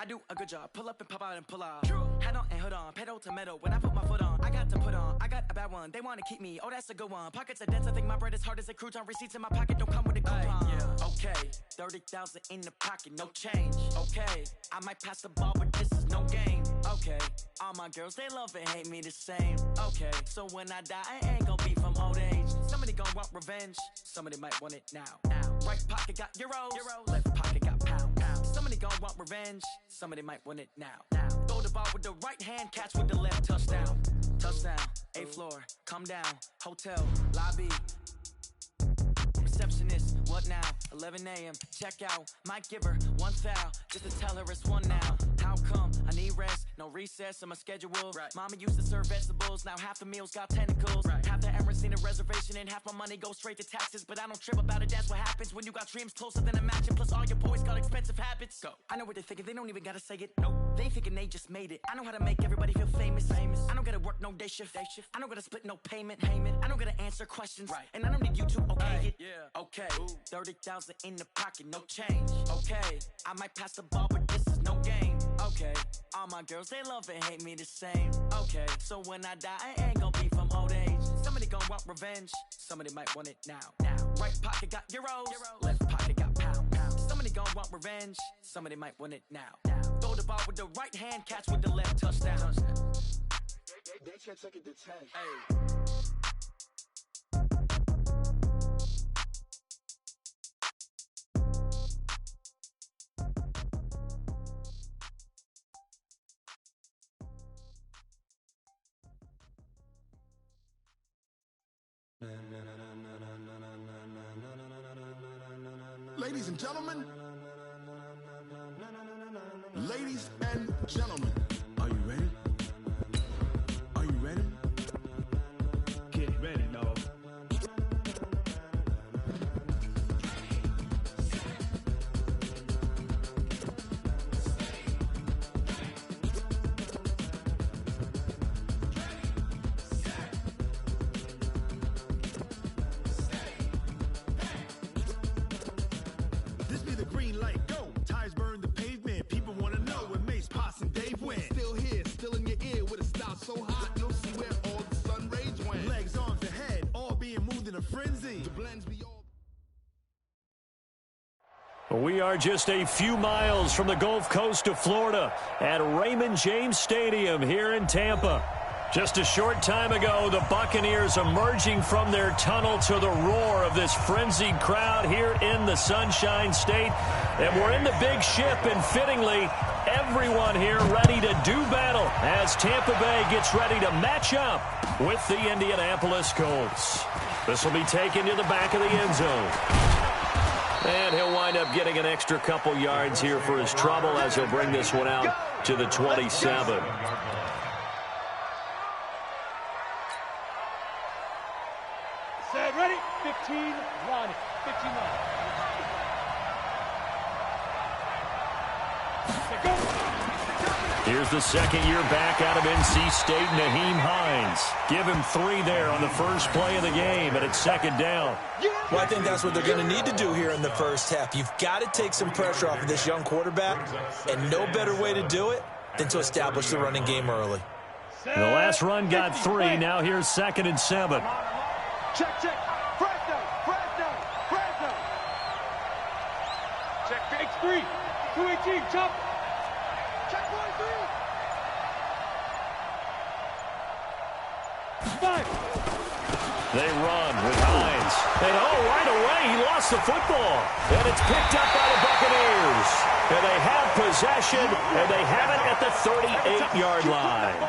I do a good job. Pull up and pop out and pull off. Head on and hood on, pedal to metal. When I put my foot on, I got to put on. I got a bad one. They want to keep me. Oh, that's a good one. Pockets are dense. I think my bread is hard as a crouton. Receipts in my pocket don't come with a coupon. Yeah. Okay, 30,000 in the pocket, no change. Okay, I might pass the ball, but this is no game. Okay, all my girls they love and hate me the same. Okay, so when I die, I ain't gonna be from old age. Somebody gonna want revenge. Somebody might want it now. Right pocket got euros. Left pocket got pounds. Somebody gon' want revenge. Somebody might want it now. Throw the ball with the right hand, catch with the left. Touchdown. Touchdown. 8th floor. Come down. Hotel. Lobby. Receptionist. What now? 11 a.m. Check out. Might give her one foul just to tell her it's one now. How come? I need rest. No recess in my schedule. Right. Mama used to serve vegetables. Now half the meals got tentacles. Right. Half the Emirates seen a reservation and half my money goes straight to taxes. But I don't trip about it. That's what happens when you got dreams closer than a match. And plus all your boys got expensive habits. Go. I know what they're thinking. They don't even gotta say it. Nope. They thinking they just made it. I know how to make everybody feel famous. I don't gotta work no day shift. I don't gotta split no payment. I don't gotta answer questions. Right. And I don't need you to okay it. Yeah. Okay. 30,000 in the pocket, no change. Okay. I might pass the ball, but this is no game. Okay. All my girls, they love and hate me the same. Okay. So when I die, I ain't gonna be from old age. Somebody gon' want revenge. Somebody might want it now. Right pocket got euros. Left pocket got pounds. Somebody gon' want revenge. Somebody might want it now. Throw the ball with the right hand, catch with the left. Touchdown. They can't take it to 10. Hey. Ladies and gentlemen, ladies and gentlemen, are you ready? Are you ready? Get ready, dog. This be the green light, go. Tires burn the pavement. People want to know where Mace, Potts, and Dave went. Still here, still in your ear with a style so hot. No see where all the sun rays went. Legs, arms, and head, all being moved in a frenzy. The blends be all. We are just a few miles from the Gulf Coast of Florida at Raymond James Stadium here in Tampa. Just a short time ago, the Buccaneers emerging from their tunnel to the roar of this frenzied crowd here in the Sunshine State. And we're in the big ship, and fittingly, everyone here ready to do battle as Tampa Bay gets ready to match up with the Indianapolis Colts. This will be taken to the back of the end zone. And he'll wind up getting an extra couple yards here for his trouble as he'll bring this one out to the 27. Set, ready? 15, run. 15, run. Go. Here's the second year back out of NC State, Nyheim Hines. Give him 3 there on the first play of the game, and it's second down. Well, I think that's what they're going to need to do here in the first half. You've got to take some pressure off of this young quarterback, and no better way to do it than to establish the running game early. The last run got 3. Now here's 2nd and 7. Check, check. Fresno, Fresno, Fresno. Check, fake 3. 218, jump. Check 1, 3. 5. They run with Hines. And right away, he lost the football. And it's picked up by the Buccaneers. And they have possession, and they have it at the 38-yard line.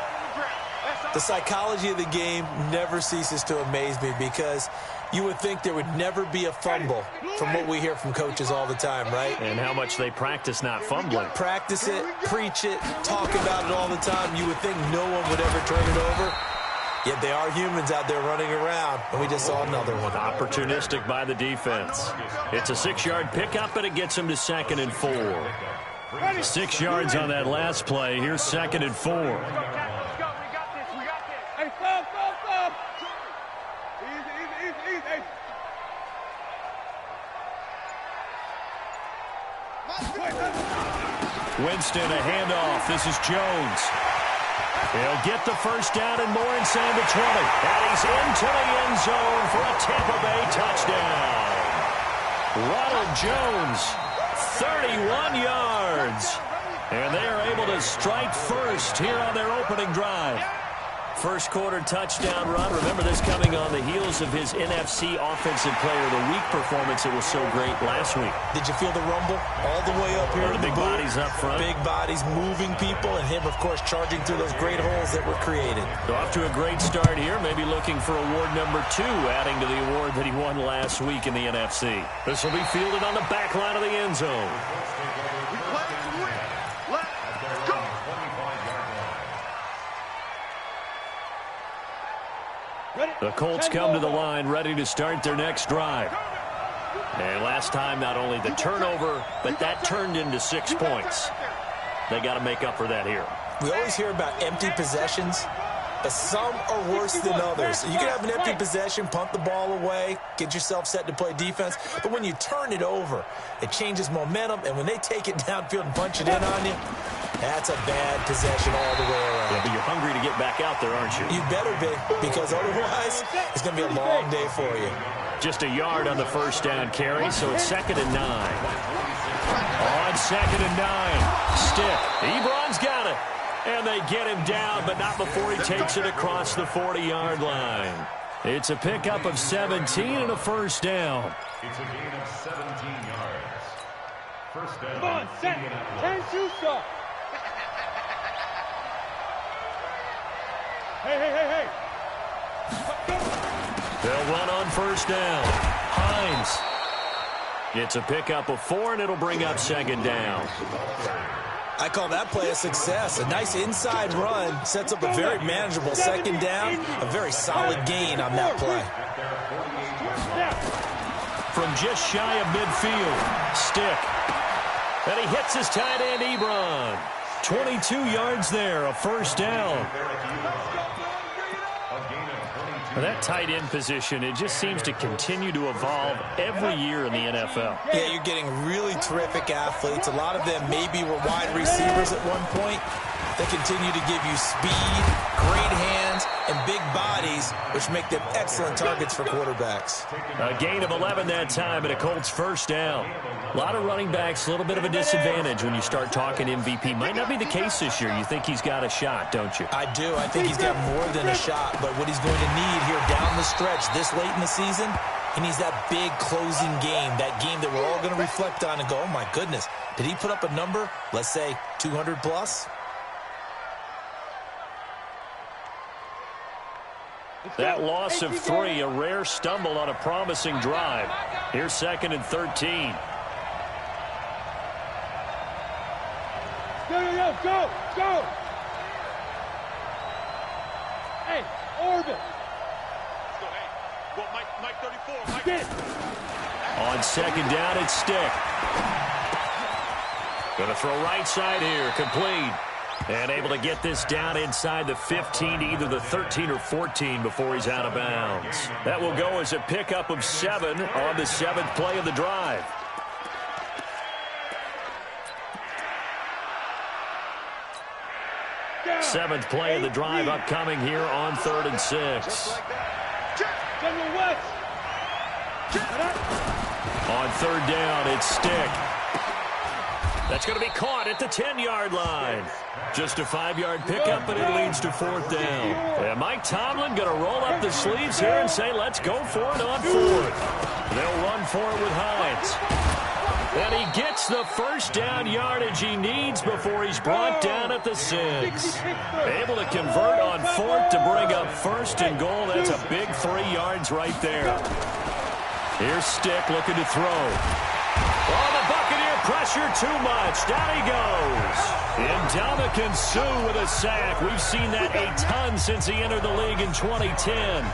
The psychology of the game never ceases to amaze me because you would think there would never be a fumble from what we hear from coaches all the time, right? And how much they practice not fumbling. Practice it, preach it, talk about it all the time. You would think no one would ever turn it over. Yet they are humans out there running around, and we just saw another one. Opportunistic by the defense. It's a 6-yard pickup, and it gets them to 2nd and 4. 6 yards on that last play. Here's 2nd and 4. Winston, a handoff. This is Jones. He'll get the first down and more inside the 20. And he's into the end zone for a Tampa Bay touchdown. Ronald Jones, 31 yards. And they are able to strike first here on their opening drive. First quarter touchdown run. Remember this coming on the heels of his NFC Offensive Player of the Week performance. It was so great last week. Did you feel the rumble all the way up here? The big bodies up front. Big bodies moving people, and him, of course, charging through those great holes that were created. So off to a great start here. Maybe looking for award number 2, adding to the award that he won last week in the NFC. This will be fielded on the back line of the end zone. The Colts come to the line ready to start their next drive. And last time, not only the turnover, but that turned into 6 points. They got to make up for that here. We always hear about empty possessions, but some are worse than others. You can have an empty possession, punt the ball away, get yourself set to play defense. But when you turn it over, it changes momentum. And when they take it downfield and punch it in on you, that's a bad possession all the way around. Yeah, but you're hungry to get back out there, aren't you? You better be, because otherwise it's going to be a long day for you. Just a yard on the first down carry, so it's 2nd and 9. On 2nd and 9, stick. Ebron's got it. And they get him down, but not before he takes it across the 40-yard line. It's a pickup of 17 and a first down. It's a gain of 17 yards. First down. Come on, set. 10 shoot stop. Hey. They'll run on first down. Hines. It's a pickup of 4, and it'll bring up 2nd down. I call that play a success. A nice inside run sets up a very manageable 2nd down. A very solid gain on that play. From just shy of midfield, stick. And he hits his tight end, Ebron. 22 yards there, a first down. That tight end position, it just seems to continue to evolve every year in the NFL. Yeah, you're getting really terrific athletes. A lot of them maybe were wide receivers at one point. They continue to give you speed, great hands, and big bodies, which make them excellent targets for quarterbacks. A gain of 11 that time, and a Colts first down. A lot of running backs, a little bit of a disadvantage when you start talking MVP. Might not be the case this year. You think he's got a shot, don't you? I do. I think he's got more than a shot. But what he's going to need here down the stretch this late in the season, he needs that big closing game, that game that we're all going to reflect on and go, oh, my goodness, did he put up a number, let's say 200 plus? That loss of 3, a rare stumble on a promising drive. Here's 2nd and 13. Go! Hey, Orville. Well, Mike 34. Mike. On 2nd down, it's stick. Going to throw right side here, complete. And able to get this down inside the 15 to either the 13 or 14 before he's out of bounds. That will go as a pickup of 7 on the 7th play of the drive. Seventh play of the drive upcoming here on 3rd and 6. On 3rd down, it's stick. That's going to be caught at the 10-yard line. Just a 5-yard pickup, but it leads to 4th down. And Mike Tomlin going to roll up the sleeves here and say, let's go for it on 4th. They'll run for it with Hines. And he gets the first down yardage he needs before he's brought down at the 6. Able to convert on 4th to bring up 1st and goal. That's a big 3 yards right there. Here's Stick looking to throw. Oh, the Buccaneer pressure too much. Down he goes. Ndamukong Suh with a sack. We've seen that a ton since he entered the league in 2010.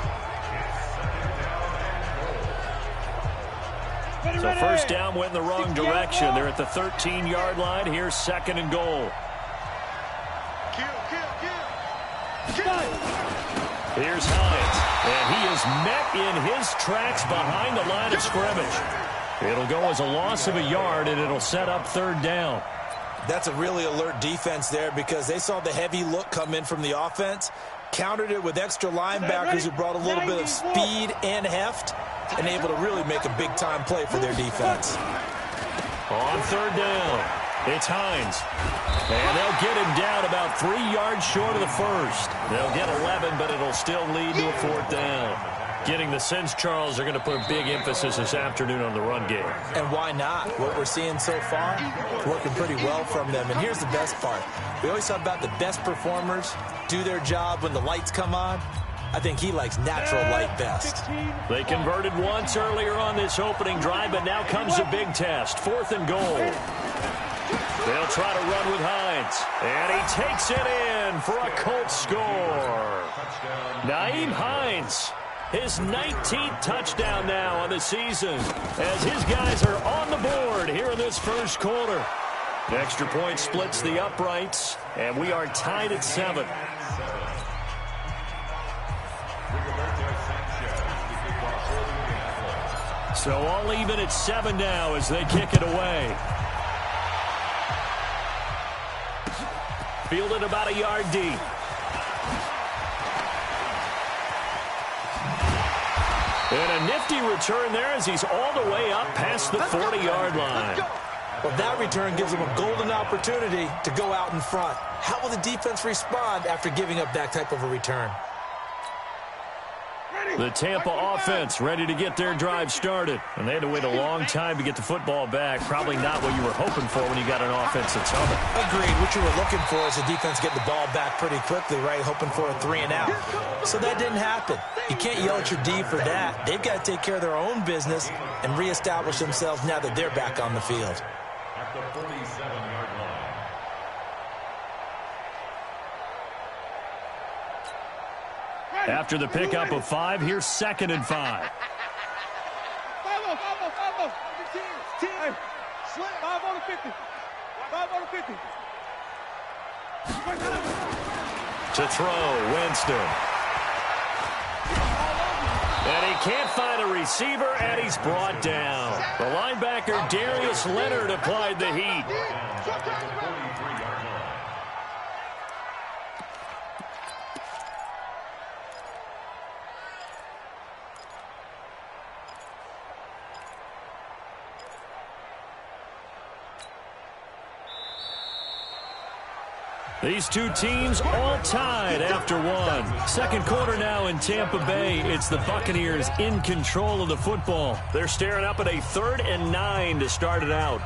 So first down went in the wrong direction. They're at the 13-yard line. Here's 2nd and goal. Here's Hines. And he is met in his tracks behind the line of scrimmage. It'll go as a loss of a yard, and it'll set up 3rd down. That's a really alert defense there because they saw the heavy look come in from the offense, countered it with extra linebackers who brought a little bit of speed and heft, and able to really make a big-time play for their defense. On third down, it's Hines. And they'll get him down about 3 yards short of the first. They'll get 11, but it'll still lead to a fourth down. Getting the sense, Charles, they're going to put a big emphasis this afternoon on the run game. And why not? What we're seeing so far, working pretty well from them. And here's the best part. We always talk about the best performers do their job when the lights come on. I think he likes natural light best. They converted once earlier on this opening drive, but now comes a big test. 4th and goal. They'll try to run with Hines. And he takes it in for a Colts score. Nyheim Hines, his 19th touchdown now on the season, as his guys are on the board here in this first quarter. Extra point splits the uprights, and we are tied at 7. So all even at 7 now as they kick it away. Fielded about a yard deep. And a nifty return there as he's all the way up past the 40-yard line. Well, that return gives them a golden opportunity to go out in front. How will the defense respond after giving up that type of a return? The Tampa offense ready to get their drive started. And they had to wait a long time to get the football back. Probably not what you were hoping for when you got an offense that's humming. Agreed. What you were looking for is the defense getting the ball back pretty quickly, right? Hoping for a 3 and out. So that didn't happen. You can't yell at your D for that. They've got to take care of their own business and reestablish themselves now that they're back on the field. At the 47-yard line. After the pickup of 5, here's 2nd and 5. 5 on the 50. 5 on the 50. To throw, Winston. And he can't find a receiver, and he's brought down. The linebacker, Darius Leonard, applied the heat. These two teams all tied after 1. Second quarter now in Tampa Bay. It's the Buccaneers in control of the football. They're staring up at a 3rd and 9 to start it out.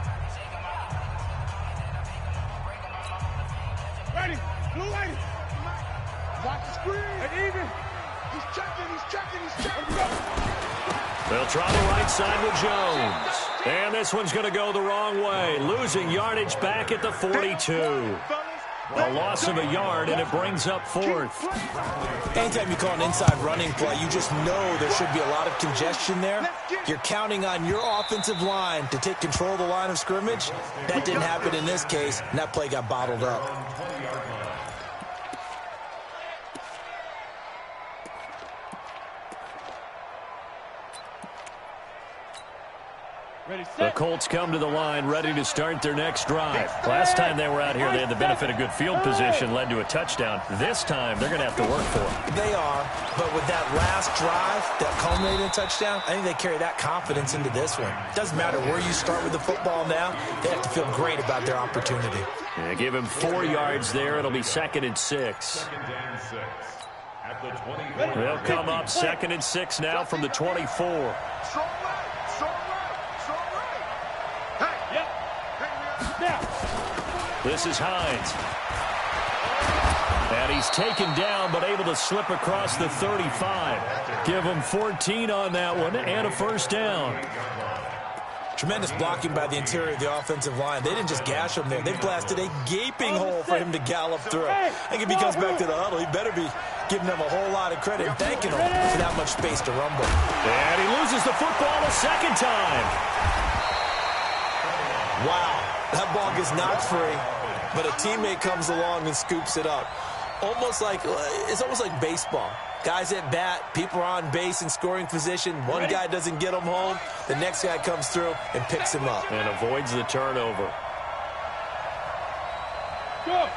Ready. Blue lady. Watch the screen. And even. He's checking. They'll try the right side with Jones. And this one's going to go the wrong way. Losing yardage back at the 42. A loss of a yard, and it brings up 4th. Anytime you call an inside running play, you just know there should be a lot of congestion there. You're counting on your offensive line to take control of the line of scrimmage. That didn't happen in this case, and that play got bottled up. The Colts come to the line ready to start their next drive. Last time they were out here, they had the benefit of good field position, led to a touchdown. This time, they're going to have to work for it. They are, but with that last drive that culminated in a touchdown, I think they carry that confidence into this one. Doesn't matter where you start with the football now, they have to feel great about their opportunity. Yeah, give him 4 yards there. It'll be 2nd and 6. 2nd and 6. At the 20. They'll come up 2nd and 6 now from the 24. This is Hines. And he's taken down, but able to slip across the 35. Give him 14 on that one and a first down. Tremendous blocking by the interior of the offensive line. They didn't just gash him there. They blasted a gaping hole for him to gallop through. I think if he comes back to the huddle, he better be giving them a whole lot of credit and thanking them for that much space to rumble. And he loses the football a second time. Wow, that ball gets knocked free, but a teammate comes along and scoops it up. It's almost like baseball. Guys at bat, people are on base in scoring position. One guy doesn't get him home. The next guy comes through and picks him up. And avoids the turnover. Go.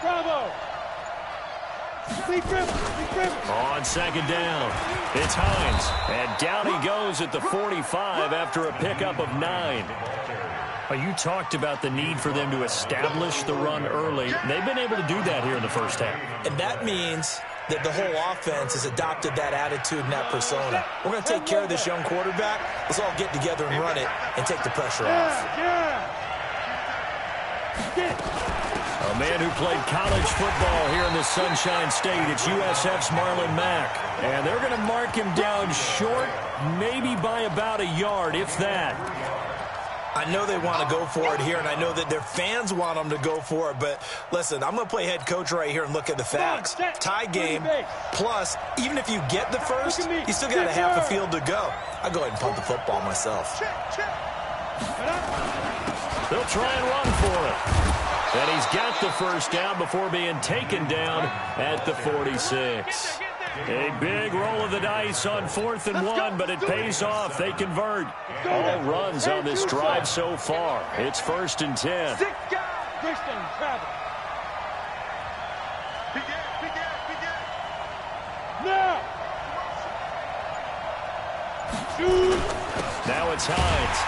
Bravo. On second down, it's Hines. And down he goes at the 45 after a pickup of 9. You talked about the need for them to establish the run early. They've been able to do that here in the first half. And that means that the whole offense has adopted that attitude and that persona. We're going to take care of this young quarterback. Let's all get together and run it and take the pressure off. A man who played college football here in the Sunshine State. It's USF's Marlon Mack. And they're going to mark him down short, maybe by about a yard, if that. I know they want to go for it here, and I know that their fans want them to go for it, but listen, I'm going to play head coach right here and look at the facts. Tie game, plus, even if you get the first, you still got a half a field to go. I'll go ahead and punt the football myself. They'll try and run for it. And he's got the first down before being taken down at the 46. A big roll of the dice on 4th and 1, but it pays off. They convert. All runs on this drive so far. It's 1st and 10. Now it's Hines.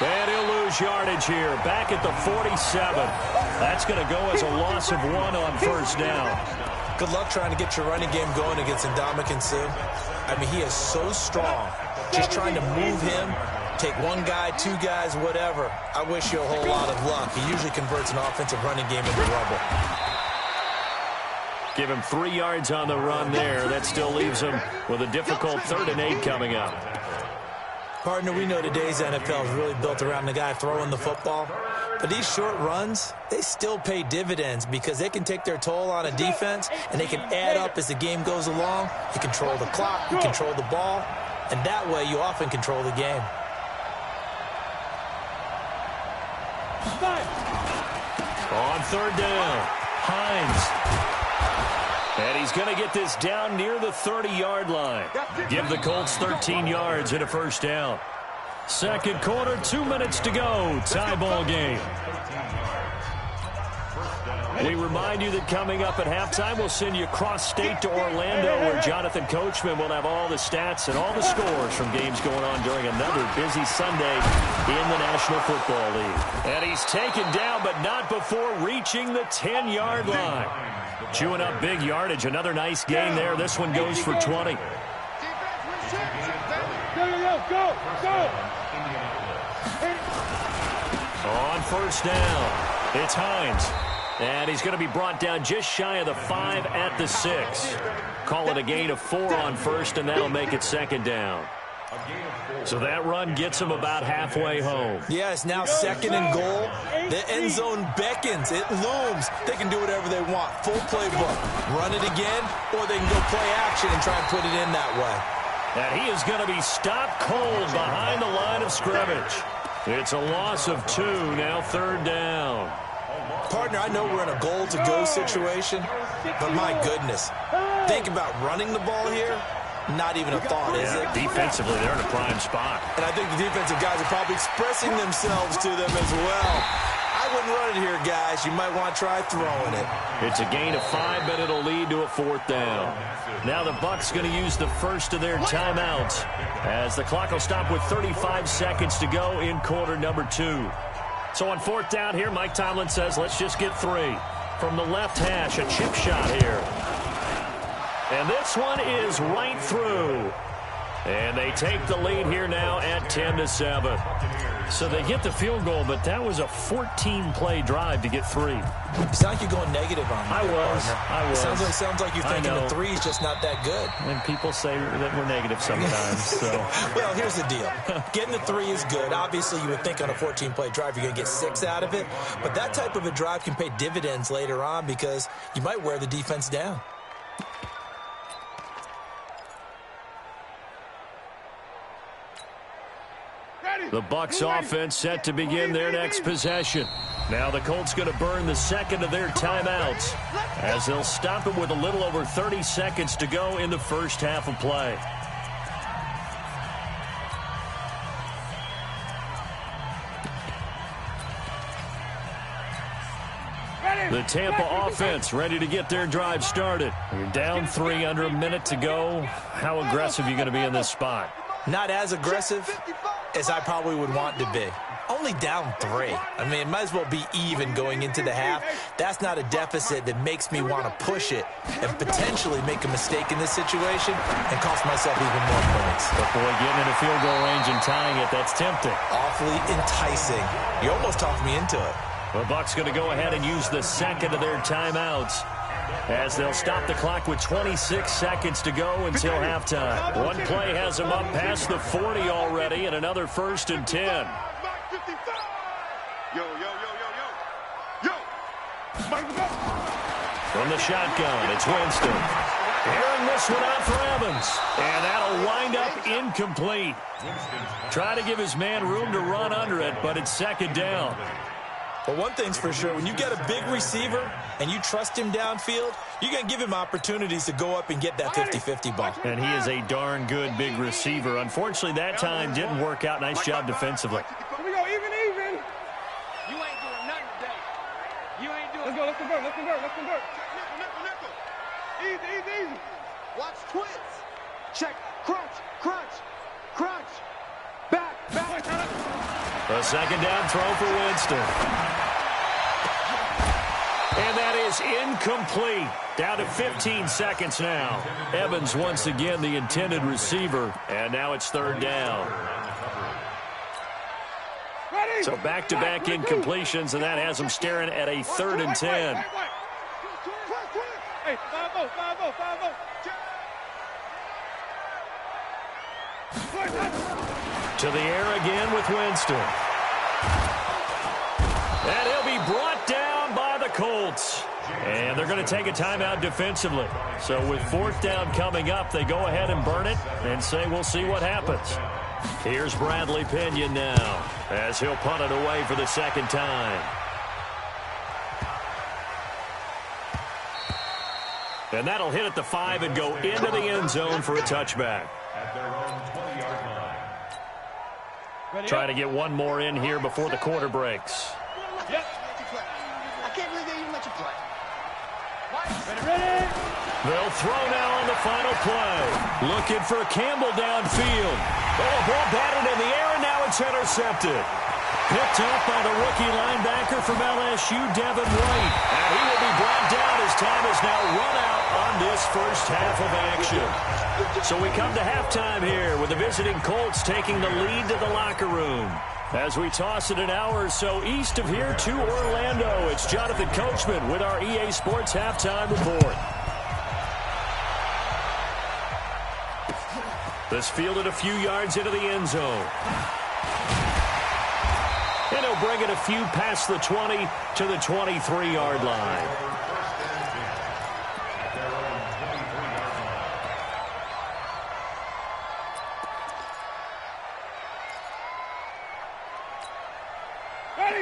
And he'll lose yardage here. Back at the 47. That's going to go as a loss of 1 on 1st down. Good luck trying to get your running game going against Ndamukong Suh. I mean, he is so strong. Just trying to move him, take one guy, 2 guys, whatever. I wish you a whole lot of luck. He usually converts an offensive running game into rubble. Give him 3 yards on the run there. That still leaves him with a difficult 3rd and 8 coming up. Partner, we know today's NFL is really built around the guy throwing the football. But these short runs, they still pay dividends because they can take their toll on a defense, and they can add up as the game goes along. You control the clock, you control the ball, and that way you often control the game. On 3rd down, Hines. And he's going to get this down near the 30-yard line. Give the Colts 13 yards and a 1st down. Second quarter, 2 minutes to go. Tie ball game. We remind you that coming up at halftime, we'll send you cross-state to Orlando, where Jonathan Coachman will have all the stats and all the scores from games going on during another busy Sunday in the National Football League. And he's taken down, but not before reaching the 10-yard line. Chewing up big yardage. Another nice gain there. This one goes for 20. Go. On 1st down, it's Hines. And he's going to be brought down just shy of the 5 at the 6. Call it a gain of 4 on 1st, and that'll make it 2nd down. So that run gets him about halfway home. Yeah, it's now 2nd and goal. The end zone beckons. It looms. They can do whatever they want. Full playbook. Run it again, or they can go play action and try and put it in that way. And he is going to be stopped cold behind the line of scrimmage. It's a loss of 2, now 3rd down. Partner, I know we're in a goal-to-go situation, but my goodness. Think about running the ball here. Not even a thought, is it? Defensively, they're in a prime spot. And I think the defensive guys are probably expressing themselves to them as well. I wouldn't run it here, guys. You might want to try throwing it. It's a gain of 5, but it'll lead to a 4th down. Now the Bucs going to use the first of their timeouts as the clock will stop with 35 seconds to go in quarter number 2. So on 4th down here, Mike Tomlin says, let's just get 3. From the left hash, a chip shot here. And this one is right through. And they take the lead here now at 10-7. So they get the field goal, but that was a 14-play drive to get 3. You sound like you're going negative on me. I was. It sounds like you're thinking the 3 is just not that good. And people say that we're negative sometimes. So. Well, here's the deal. Getting the 3 is good. Obviously, you would think on a 14-play drive you're going to get 6 out of it. But that type of a drive can pay dividends later on because you might wear the defense down. The Bucs offense set to begin their next possession. Now the Colts going to burn the second of their timeouts as they'll stop it with a little over 30 seconds to go in the first half of play. The Tampa offense ready to get their drive started. You're down 3 under a minute to go. How aggressive are you going to be in this spot? Not as aggressive as I probably would want to be. Only down 3. I mean, it might as well be even going into the half. That's not a deficit that makes me want to push it and potentially make a mistake in this situation and cost myself even more points. But boy, getting into field goal range and tying it, that's tempting. Awfully enticing. You almost talked me into it. The Bucs going to go ahead and use the second of their timeouts as they'll stop the clock with 26 seconds to go until halftime. One play has them up past the 40 already, and another 1st and 10. From the shotgun, it's Winston. Airing this one out for Evans. And that'll wind up incomplete. Try to give his man room to run under it, but it's 2nd down. But one thing's for sure, when you get a big receiver and you trust him downfield, you're going to give him opportunities to go up and get that 50-50 ball. And he is a darn good big receiver. Unfortunately, that time didn't work out. Nice job defensively. Here we go, even. You ain't doing nothing today. You ain't doing. Let's convert. Easy. Watch twins. Check. Crunch. Back. A 2nd down throw for Winston. And that is incomplete. Down to 15 seconds now. Evans once again the intended receiver. And now it's 3rd down. Ready. So back-to-back incompletions, and that has them staring at a 3rd and 10. Hey, 5-0. To the air again with Winston. And he'll be brought down by the Colts. And they're going to take a timeout defensively. So with 4th down coming up, they go ahead and burn it and say we'll see what happens. Here's Bradley Pinion now as he'll punt it away for the 2nd time. And that'll hit at the 5 and go into the end zone for a touchback. At their own 20-yard line. Trying to get one more in here before the quarter breaks. Yep. I can't believe they even let you play. Ready. They'll throw now on the final play. Looking for Campbell downfield. Oh, ball batted in the air, and now it's intercepted. Picked up by the rookie linebacker from LSU, Devin White. And he will be brought down as time is now run out on this first half of action. So we come to halftime here with the visiting Colts taking the lead to the locker room. As we toss it an hour or so east of here to Orlando, it's Jonathan Coachman with our EA Sports Halftime Report. This fielded a few yards into the end zone. And he'll bring it a few past the 20 to the 23-yard line.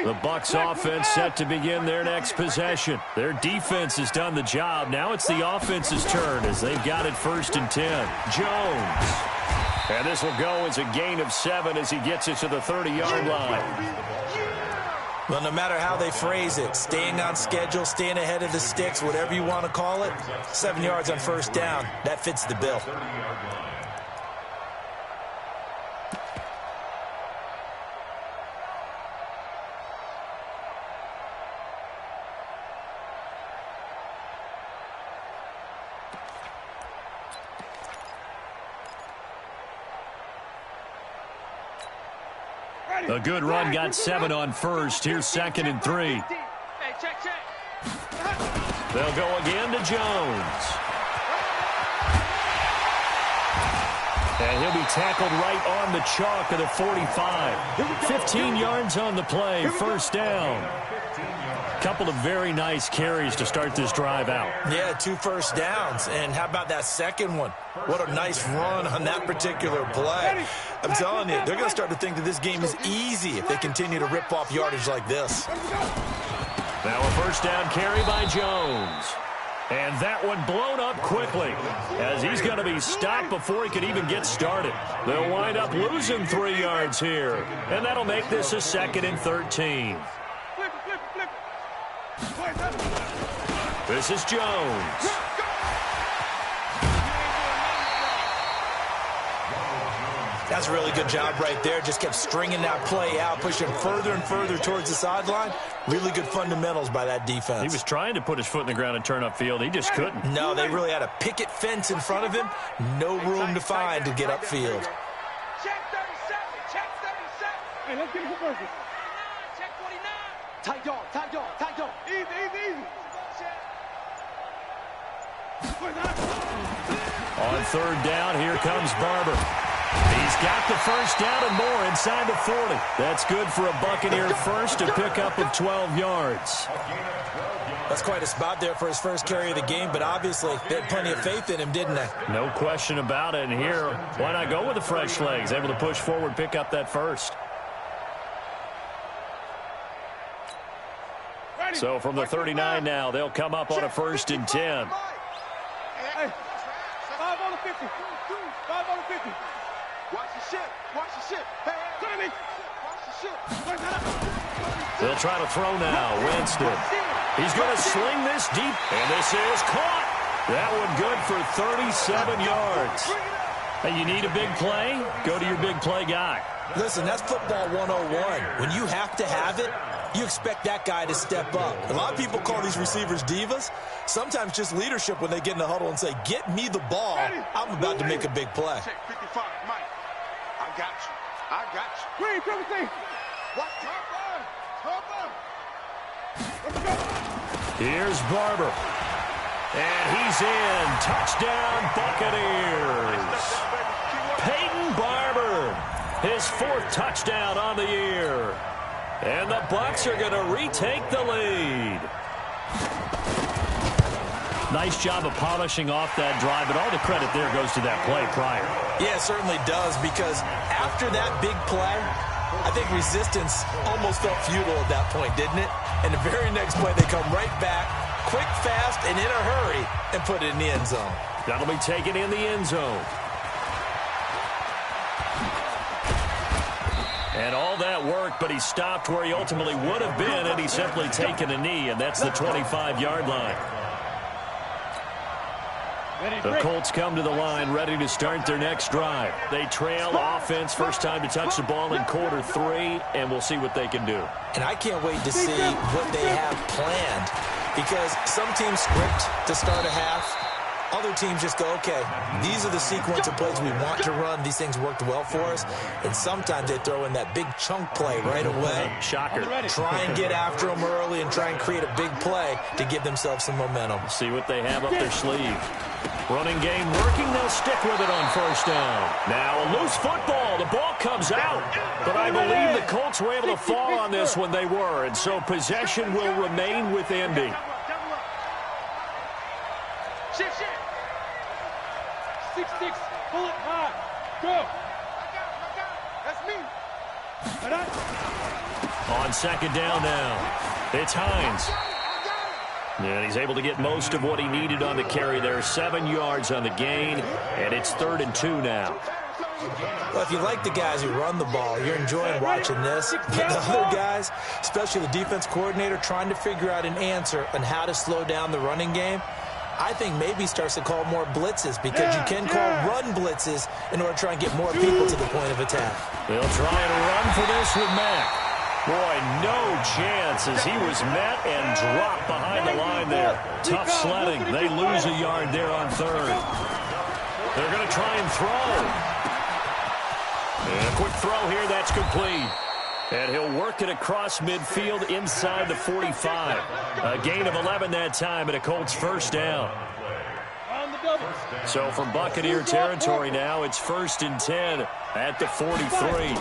The Bucs offense set to begin their next possession. Their defense has done the job. Now it's the offense's turn as they've got it 1st and 10. Jones. And this will go as a gain of 7 as he gets it to the 30-yard line. Well, no matter how they phrase it, staying on schedule, staying ahead of the sticks, whatever you want to call it, 7 yards on 1st down, that fits the bill. A good run got 7 on 1st. Here's 2nd and 3. Hey, check. They'll go again to Jones. And he'll be tackled right on the chalk of the 45. 15 yards on the play, 1st down. Couple of very nice carries to start this drive out. Yeah, 2 first downs. And how about that second one? What a nice run on that particular play. I'm telling you, they're going to start to think that this game is easy if they continue to rip off yardage like this. Now a 1st down carry by Jones. And that one blown up quickly as he's going to be stopped before he could even get started. They'll wind up losing 3 yards here. And that'll make this a 2nd and 13. This is Jones. That's a really good job right there. Just kept stringing that play out, pushing further and further towards the sideline. Really good fundamentals by that defense. He was trying to put his foot in the ground and turn upfield. He just couldn't. No, they really had a picket fence in front of him. No room to find to get upfield. Check 37. Check 37. Hey, let's get it for purpose. Check 49. Tight dog, tight dog, tight dog. Easy, easy, easy. On third down, here comes Barber. He's got the first down and more inside the 40. That's good for a Buccaneer first to pick up of 12 yards. That's quite a spot there for his first carry of the game, but obviously they had plenty of faith in him, didn't they? No question about it. And here, why not go with the fresh legs? Able to push forward, pick up that first. So from the 39 now, they'll come up on a 1st and 10. Hey, 5 on the 50. 5 on the 50. Watch the shit. Watch the shit. Hey, Tommy. watch the shit. They'll try to throw now. Winston. He's going to sling this deep, and this is caught. That one good for 37 yards. Hey, you need a big play? Go to your big play guy. Listen, that's football 101. When you have to have it, you expect that guy to step up. A lot of people call these receivers divas. Sometimes just leadership when they get in the huddle and say, get me the ball. I'm about to make a big play. Check 55, Mike. I got you. I got you. Green, triple C. What? Top on. Top on. Let's go. Here's Barber. And he's in. Touchdown, Buccaneers. Peyton Barber, his 4th touchdown on the year. And the Bucs are going to retake the lead. Nice job of polishing off that drive, but all the credit there goes to that play prior. Yeah, it certainly does, because after that big play, I think resistance almost felt futile at that point, didn't it? And the very next play, they come right back, quick, fast, and in a hurry, and put it in the end zone. That'll be taken in the end zone. And all that work, but he stopped where he ultimately would have been, and he's simply taken a knee, and that's the 25-yard line. The Colts come to the line, ready to start their next drive. They trail offense, first time to touch the ball in quarter 3, and we'll see what they can do. And I can't wait to see what they have planned, because some teams script to start a half. Other teams just go, okay, these are the sequence of plays we want to run. These things worked well for us. And sometimes they throw in that big chunk play right away. Shocker. Try and get after them early and try and create a big play to give themselves some momentum. See what they have up their sleeve. Running game working. They'll stick with it on first down. Now a loose football. The ball comes out. But I believe the Colts were able to fall on this when they were. And so possession will remain with Indy. Shift, shift. 6-6. Pull it high. Go. I got it. That's me. On second down now, it's Hines. And he's able to get most of what he needed on the carry there. 7 yards on the gain, and it's 3rd and 2 now. Well, if you like the guys who run the ball, you're enjoying watching this. But the other guys, especially the defense coordinator, trying to figure out an answer on how to slow down the running game, I think maybe starts to call more blitzes, because you can call run blitzes in order to try and get more people to the point of attack. They'll try and run for this with Mack. Boy, no chance as he was met and dropped behind the line there. Tough sledding. They lose a yard there on 3rd. They're going to try and throw. And a quick throw here, that's complete. And he'll work it across midfield inside the 45. A gain of 11 that time, and a Colts first down. So from Buccaneer territory now, it's 1st and 10 at the 43.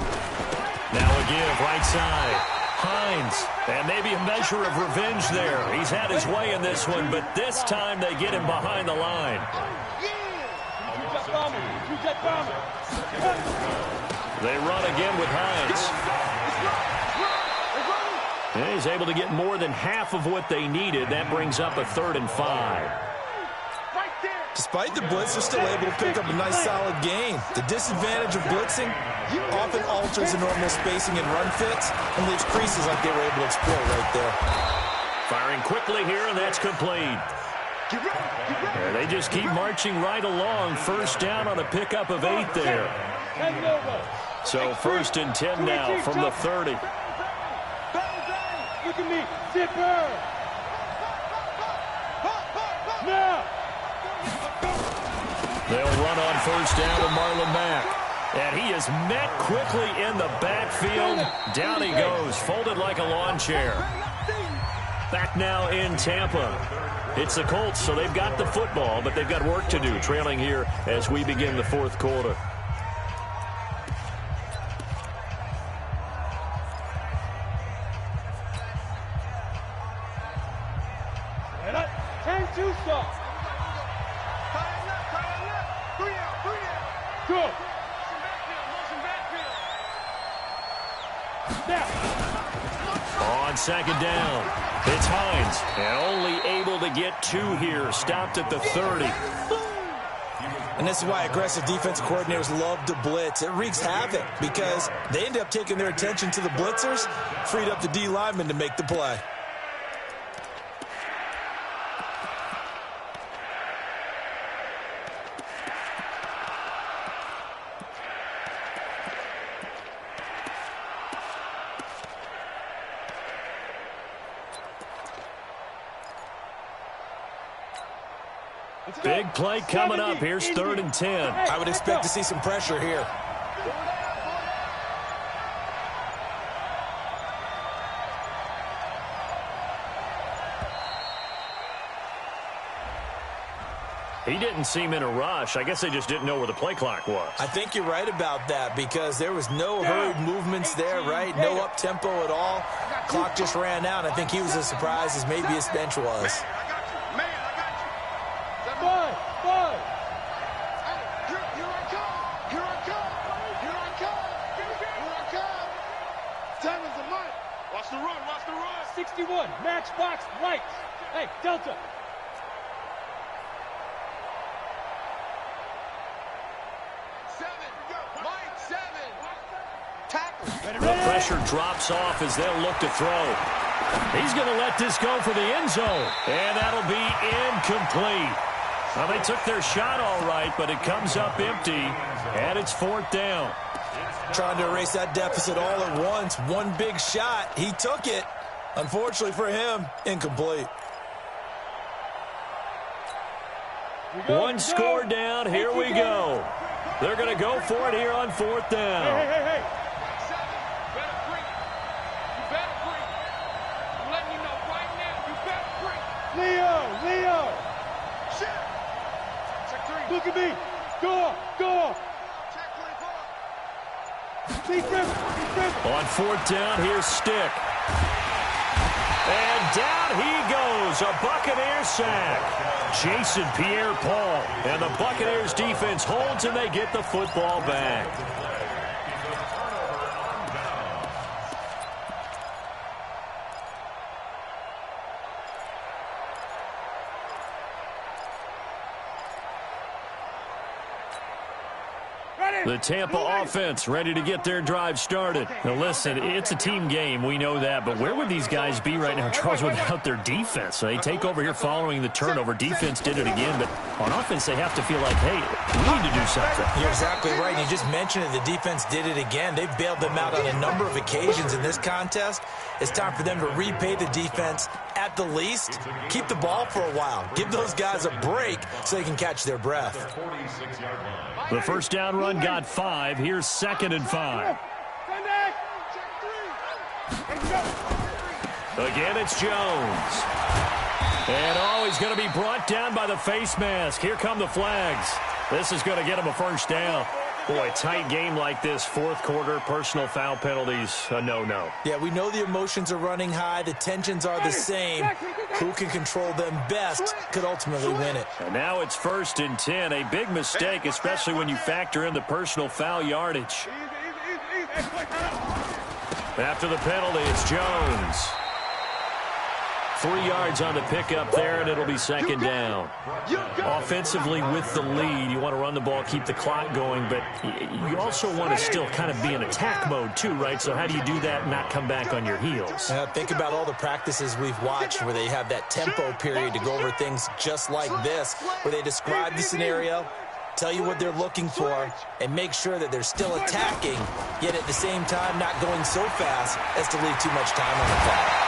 Now a give right side. Hines, and maybe a measure of revenge there. He's had his way in this one, but this time they get him behind the line. They run again with Hines. And he's able to get more than half of what they needed. That brings up a 3rd and 5. Despite the blitz, they're still able to pick up a nice solid gain. The disadvantage of blitzing often alters the normal spacing and run fits and leaves creases like they were able to exploit right there. Firing quickly here, and that's complete. And they just keep marching right along. First down on a pickup of 8 there. So 1st and 10 now from the 30. Look at me. Zipper. Now. They'll run on 1st down with Marlon Mack. And he is met quickly in the backfield. Down he goes, folded like a lawn chair. Back now in Tampa. It's the Colts, so they've got the football, but they've got work to do, trailing here as we begin the 4th quarter. On 2nd down, it's Hines, and only able to get 2 here, stopped at the 30. And this is why aggressive defensive coordinators love to blitz. It wreaks havoc because they end up taking their attention to the blitzers, freed up the D lineman to make the play. Big play coming up. Here's 3rd and 10. I would expect to see some pressure here. He didn't seem in a rush. I guess they just didn't know where the play clock was. I think you're right about that because there was no hurried movements there, right? No up-tempo at all. Clock just ran out. I think he was as surprised as maybe his bench was. Watch the run, watch the run. 61, matchbox, right. Hey, Delta. The pressure drops off as they'll look to throw. He's going to let this go for the end zone, and that'll be incomplete. Well, they took their shot all right, but it comes up empty, and it's 4th down. Trying to erase that deficit all at once. One big shot. He took it. Unfortunately for him, incomplete. One score down. Here we go. They're going to go for it here on 4th down. Hey. Better bring it. You better bring it. I'm letting you know right now. You better bring it. Leo. Shit. Check 3. Look at me. Go. On 4th down, here's Stick. And down he goes, a Buccaneers sack. Jason Pierre-Paul. And the Buccaneers defense holds and they get the football back. The Tampa offense ready to get their drive started. Now listen, it's a team game, we know that, but where would these guys be right now, Charles, without their defense? They take over here following the turnover. Defense did it again, but on offense they have to feel like, hey, we need to do something. You're exactly right. You just mentioned it. The defense did it again. They've bailed them out on a number of occasions in this contest. It's time for them to repay the defense at the least. Keep the ball for a while. Give those guys a break so they can catch their breath. The first down run got 5. Here's 2nd and 5. Again, it's Jones. And, he's going to be brought down by the face mask. Here come the flags. This is going to get him a first down. Boy, tight game like this, 4th quarter, personal foul penalties, a no-no. Yeah, we know the emotions are running high. The tensions are the same. Who can control them best could ultimately win it. And now it's 1st and 10. A big mistake, especially when you factor in the personal foul yardage. After the penalty, it's Jones. 3 yards on the pickup there, and it'll be second down. Offensively with the lead, you want to run the ball, keep the clock going, but you also want to still kind of be in attack mode too, right? So how do you do that and not come back on your heels? Think about all the practices we've watched where they have that tempo period to go over things just like this, where they describe the scenario, tell you what they're looking for, and make sure that they're still attacking, yet at the same time not going so fast as to leave too much time on the clock.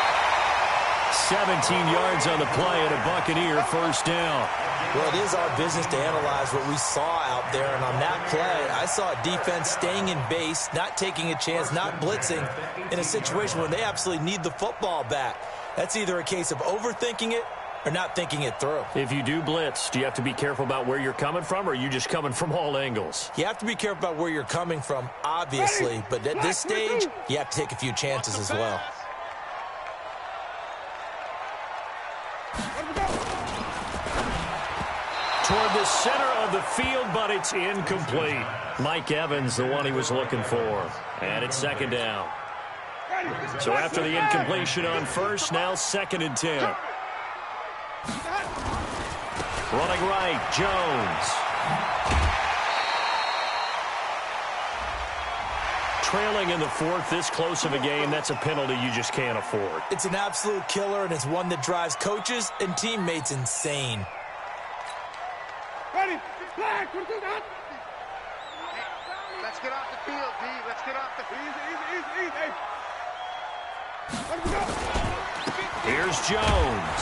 17 yards on the play and a Buccaneer first down. Well, it is our business to analyze what we saw out there, and on that play, I saw a defense staying in base, not taking a chance, not blitzing in a situation where they absolutely need the football back. That's either a case of overthinking it or not thinking it through. If you do blitz, do you have to be careful about where you're coming from, or are you just coming from all angles? You have to be careful about where you're coming from, obviously, but at this stage, you have to take a few chances as well. Toward the center of the field, but it's incomplete. Mike Evans, the one he was looking for. And it's second down. So after the incompletion on first, now 2nd and 10. Running right, Jones. Trailing in the 4th, this close of a game, that's a penalty you just can't afford. It's an absolute killer, and it's one that drives coaches and teammates insane. Ready? Flag! Let's get off the field, D. Let's get off the field. Easy. Here's Jones.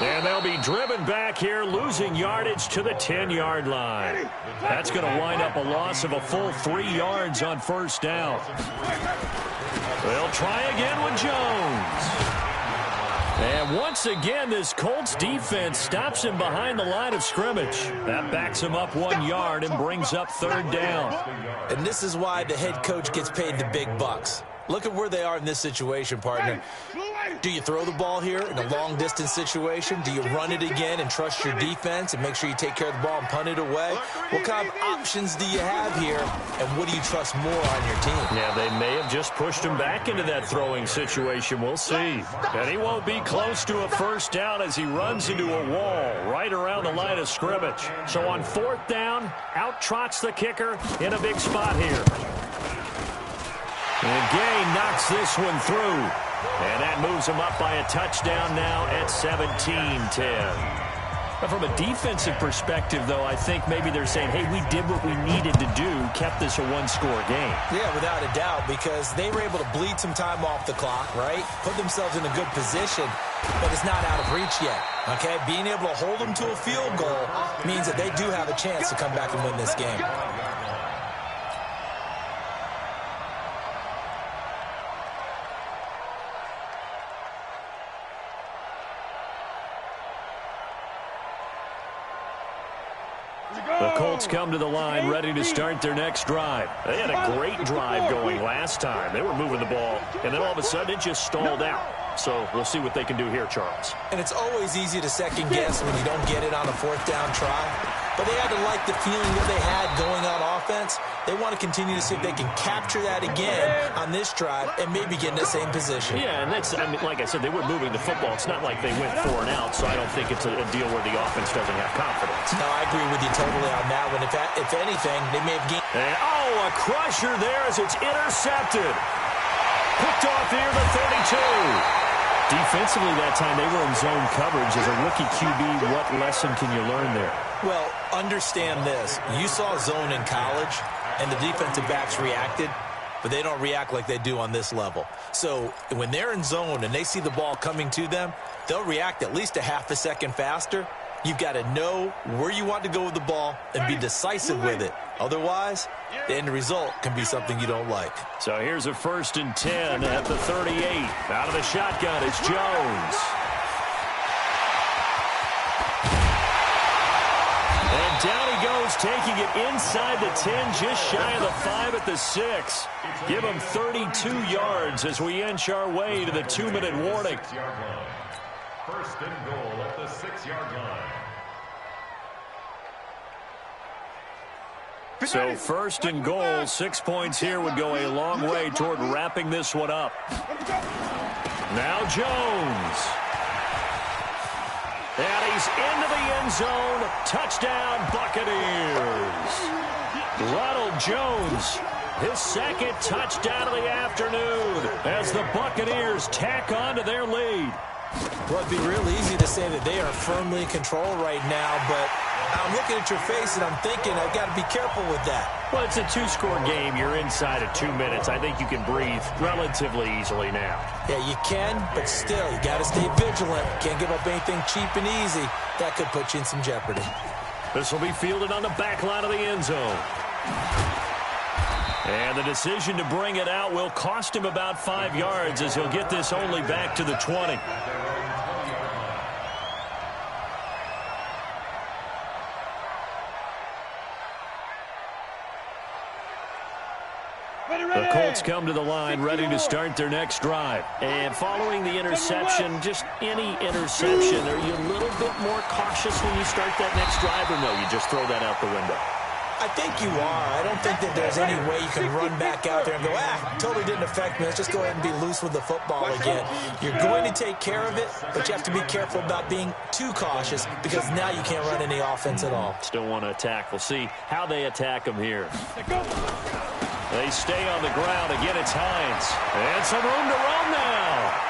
And they'll be driven back here, losing yardage to the 10-yard line. That's going to wind up a loss of a full 3 yards on first down. They'll try again with Jones. And once again, this Colts defense stops him behind the line of scrimmage. That backs him up 1 yard and brings up 3rd down. And this is why the head coach gets paid the big bucks. Look at where they are in this situation, partner. Do you throw the ball here in a long-distance situation? Do you run it again and trust your defense and make sure you take care of the ball and punt it away? What kind of options do you have here, and what do you trust more on your team? Yeah, they may have just pushed him back into that throwing situation. We'll see. And he won't be close to a first down as he runs into a wall right around the line of scrimmage. So on 4th down, out trots the kicker in a big spot here. And Gay knocks this one through. And that moves him up by a touchdown now at 17-10. From a defensive perspective, though, I think maybe they're saying, hey, we did what we needed to do, kept this a one-score game. Yeah, without a doubt, because they were able to bleed some time off the clock, right? Put themselves in a good position, but it's not out of reach yet, okay? Being able to hold them to a field goal means that they do have a chance to come back and win this game. The Colts come to the line ready to start their next drive. They had a great drive going last time. They were moving the ball, and then all of a sudden it just stalled out. So we'll see what they can do here, Charles. And it's always easy to second guess when you don't get it on a 4th down try. But they had to like the feeling that they had going on offense. They want to continue to see if they can capture that again on this drive and maybe get in the same position. Yeah, and that's, I mean, like I said, they were moving the football. It's not like they went 4 and out, so I don't think it's a deal where the offense doesn't have confidence. No, I agree with you totally on that one. If anything, they may have gained. And, oh, a crusher there as it's intercepted. Picked off here to 32. Defensively that time, they were in zone coverage. As a rookie QB, what lesson can you learn there? Well, understand this. You saw zone in college, and the defensive backs reacted, but they don't react like they do on this level. So when they're in zone and they see the ball coming to them, they'll react at least a half a second faster. You've got to know where you want to go with the ball and be decisive with it. Otherwise, the end result can be something you don't like. So here's a 1st and 10 at the 38. Out of the shotgun, it's Jones. And down he goes, taking it inside the 10, just shy of the 5 at the 6. Give him 32 yards as we inch our way to the 2-minute warning. 1st and goal at the 6-yard line. So 1st and goal, 6 points here would go a long way toward wrapping this one up. Now Jones. And he's into the end zone. Touchdown, Buccaneers. Ronald Jones, his second touchdown of the afternoon as the Buccaneers tack on to their lead. Well, it'd be real easy to say that they are firmly in control right now, but I'm looking at your face and I'm thinking I've got to be careful with that. Well, it's a two-score game. You're inside of 2 minutes. I think you can breathe relatively easily now. Yeah, you can, but still, you got to stay vigilant. Can't give up anything cheap and easy. That could put you in some jeopardy. This will be fielded on the back line of the end zone. And the decision to bring it out will cost him about 5 yards as he'll get this only back to the 20. The Colts come to the line ready to start their next drive. And following the interception, just any interception, are you a little bit more cautious when you start that next drive, or no, you just throw that out the window? I think you are. I don't think that there's any way you can run back out there and go, totally didn't affect me. Let's just go ahead and be loose with the football again. You're going to take care of it, but you have to be careful about being too cautious because now you can't run any offense at all. Still want to attack. We'll see how they attack them here. They stay on the ground. Again, it's Hines. And some room to roam now.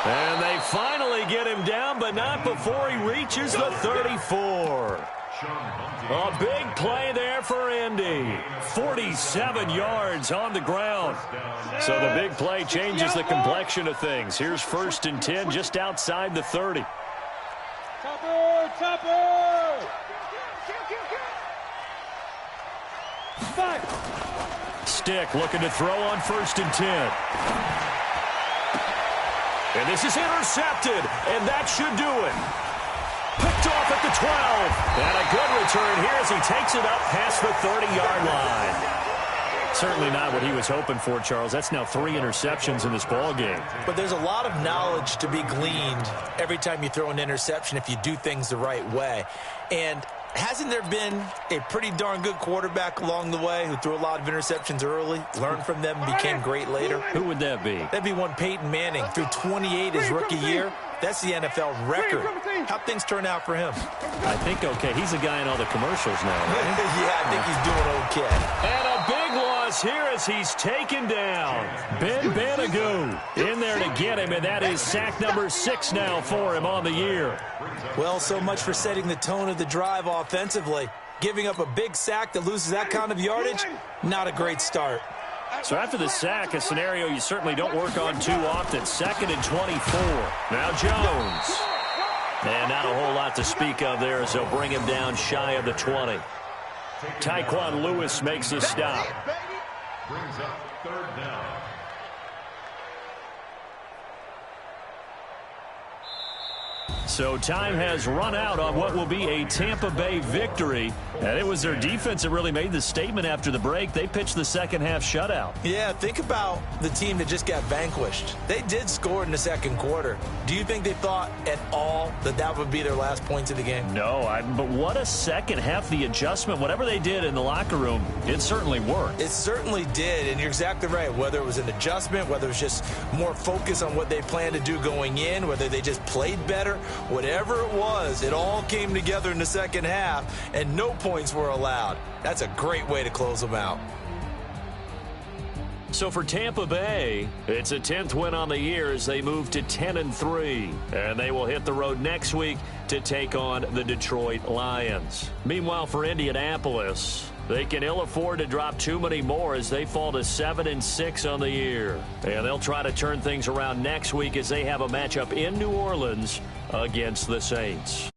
And they finally get him down, but not before he reaches the 34. A big play there for Indy. 47 yards on the ground. So the big play changes the complexion of things. Here's 1st and 10 just outside the 30. Topper! Stick looking to throw on 1st and 10. And this is intercepted, and that should do it. Picked off at the 12. And a good return here as he takes it up past the 30-yard line. Certainly not what he was hoping for, Charles. That's now 3 interceptions in this ball game. But there's a lot of knowledge to be gleaned every time you throw an interception if you do things the right way. And hasn't there been a pretty darn good quarterback along the way who threw a lot of interceptions early, learned from them, and became great later? Who would that be? That'd be one Peyton Manning. Threw 28 his rookie year. That's the NFL record. How'd things turn out for him? I think okay. He's a guy in all the commercials now, right? Yeah, I think he's doing okay. And a big loss here as he's taken down. Ben Banagoo in there to get him, and that is sack number 6 now for him on the year. Well, so much for setting the tone of the drive offensively. Giving up a big sack that loses that kind of yardage, not a great start. So after the sack, a scenario you certainly don't work on too often. 2nd and 24. Now Jones. And not a whole lot to speak of there as they'll bring him down shy of the 20. Tyquan Lewis makes the stop. Brings up 3rd down. So time has run out on what will be a Tampa Bay victory. And it was their defense that really made the statement after the break. They pitched the second-half shutout. Yeah, think about the team that just got vanquished. They did score in the second quarter. Do you think they thought at all that that would be their last points of the game? No, but what a second half. The adjustment, whatever they did in the locker room, it certainly worked. It certainly did, and you're exactly right. Whether it was an adjustment, whether it was just more focus on what they planned to do going in, whether they just played better, whatever it was, it all came together in the second half, and no points were allowed. That's a great way to close them out. So for Tampa Bay, it's a 10th win on the year as they move to 10-3. And they will hit the road next week to take on the Detroit Lions. Meanwhile, for Indianapolis, they can ill afford to drop too many more as they fall to 7-6 on the year. And they'll try to turn things around next week as they have a matchup in New Orleans against the Saints.